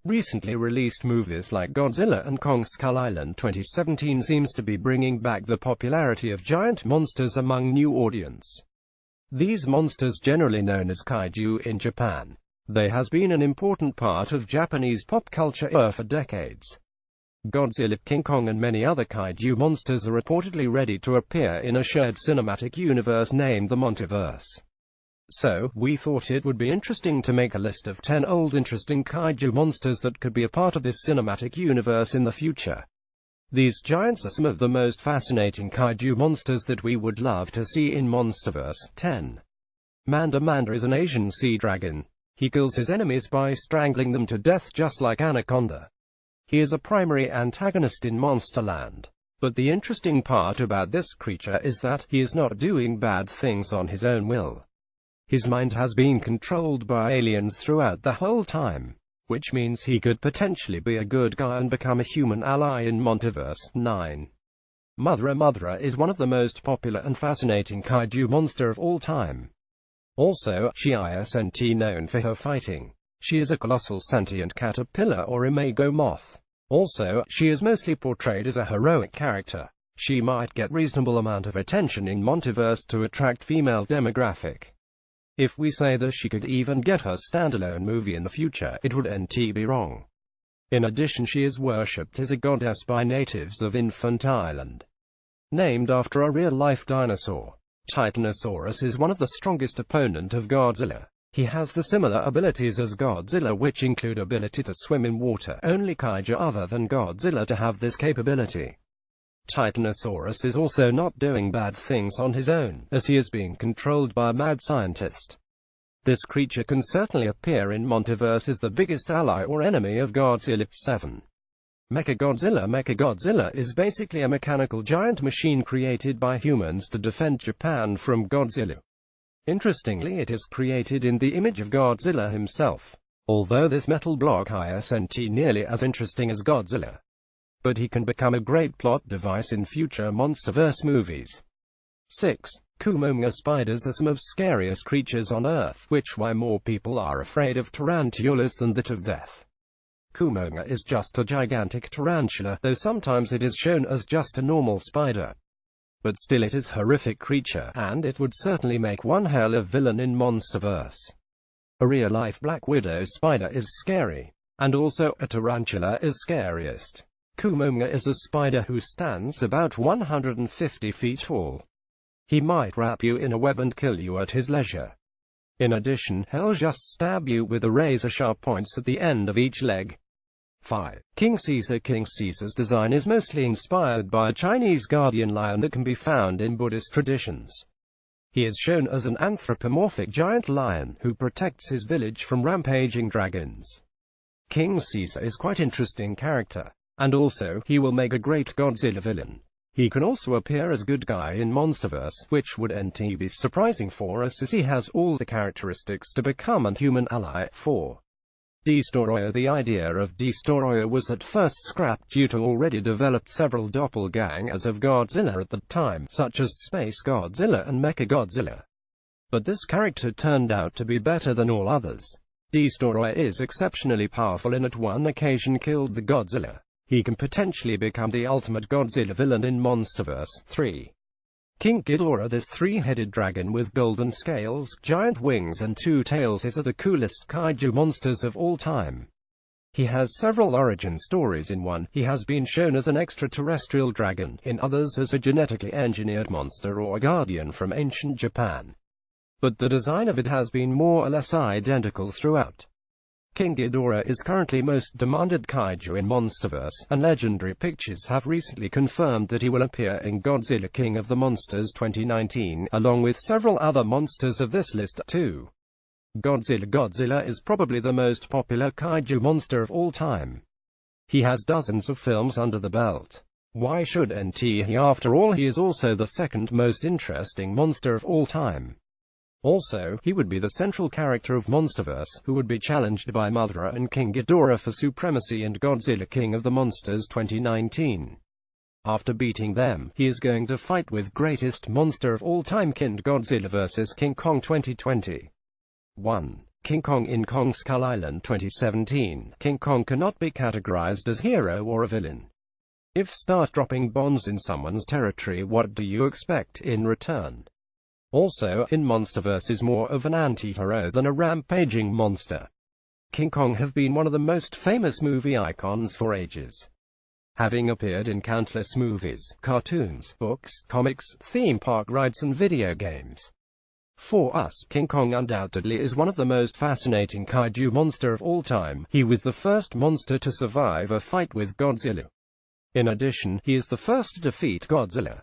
Recently released movies like Godzilla and Kong Skull Island 2017 seems to be bringing back the popularity of giant monsters among new audience. These monsters, generally known as kaiju in Japan, they has been an important part of Japanese pop culture for decades. Godzilla, King Kong and many other kaiju monsters are reportedly ready to appear in a shared cinematic universe named the Monsterverse. So, we thought it would be interesting to make a list of 10 old interesting kaiju monsters that could be a part of this cinematic universe in the future. These giants are some of the most fascinating kaiju monsters that we would love to see in Monsterverse. 10. Manda. Manda is an Asian sea dragon. He kills his enemies by strangling them to death just like Anaconda. He is a primary antagonist in Monsterland. But the interesting part about this creature is that he is not doing bad things on his own will. His mind has been controlled by aliens throughout the whole time, which means he could potentially be a good guy and become a human ally in Monsterverse. 9. Mothra. Mothra is one of the most popular and fascinating kaiju monster of all time. Also, she is known for her fighting. She is a colossal sentient caterpillar or imago moth. Also, she is mostly portrayed as a heroic character. She might get reasonable amount of attention in Monsterverse to attract female demographic. If we say that she could even get her standalone movie in the future, it would be wrong. In addition, she is worshipped as a goddess by natives of Infant Island. Named after a real-life dinosaur, Titanosaurus is one of the strongest opponent of Godzilla. He has the similar abilities as Godzilla, which include ability to swim in water. Only kaiju other than Godzilla to have this capability. Titanosaurus is also not doing bad things on his own, as he is being controlled by a mad scientist. This creature can certainly appear in Monsterverse as the biggest ally or enemy of Godzilla. 7. Mechagodzilla. Mechagodzilla is basically a mechanical giant machine created by humans to defend Japan from Godzilla. Interestingly, it is created in the image of Godzilla himself. Although this metal block isn't nearly as interesting as Godzilla, but he can become a great plot device in future Monsterverse movies. 6. Kumonga. Spiders are some of scariest creatures on Earth, which why more people are afraid of tarantulas than that of death. Kumonga is just a gigantic tarantula, though sometimes it is shown as just a normal spider. But still it is a horrific creature, and it would certainly make one hell of villain in Monsterverse. A real-life black widow spider is scary, and also a tarantula is scariest. Kumonga is a spider who stands about 150 feet tall. He might wrap you in a web and kill you at his leisure. In addition, he'll just stab you with a razor-sharp points at the end of each leg. 5. King Caesar. King Caesar's design is mostly inspired by a Chinese guardian lion that can be found in Buddhist traditions. He is shown as an anthropomorphic giant lion who protects his village from rampaging dragons. King Caesar is quite interesting character. And also, he will make a great Godzilla villain. He can also appear as good guy in Monsterverse, which would be surprising for us as he has all the characteristics to become a human ally. 4. Destroyer. The idea of Destroyer was at first scrapped due to already developed several doppelgangers of Godzilla at the time, such as Space Godzilla and Mechagodzilla. But this character turned out to be better than all others. Destroyer is exceptionally powerful and at one occasion killed the Godzilla. He can potentially become the ultimate Godzilla villain in Monsterverse. 3. King Ghidorah. This three-headed dragon with golden scales, giant wings and two tails is the coolest kaiju monsters of all time. He has several origin stories. In one, he has been shown as an extraterrestrial dragon, in others as a genetically engineered monster or a guardian from ancient Japan. But the design of it has been more or less identical throughout. King Ghidorah is currently most demanded kaiju in Monsterverse, and Legendary Pictures have recently confirmed that he will appear in Godzilla King of the Monsters 2019, along with several other monsters of this list too. Godzilla. Godzilla is probably the most popular kaiju monster of all time. He has dozens of films under the belt. Why shouldn't he? After all, he is also the second most interesting monster of all time. Also, he would be the central character of Monsterverse, who would be challenged by Mothra and King Ghidorah for supremacy in Godzilla King of the Monsters 2019. After beating them, he is going to fight with greatest monster of all time King Godzilla vs. King Kong 2020. 1. King Kong in Kong Skull Island 2017. King Kong cannot be categorized as hero or a villain. If start dropping bombs in someone's territory, what do you expect in return? Also, in MonsterVerse is more of an anti-hero than a rampaging monster. King Kong have been one of the most famous movie icons for ages, having appeared in countless movies, cartoons, books, comics, theme park rides and video games. For us, King Kong undoubtedly is one of the most fascinating kaiju monster of all time. He was the first monster to survive a fight with Godzilla. In addition, he is the first to defeat Godzilla.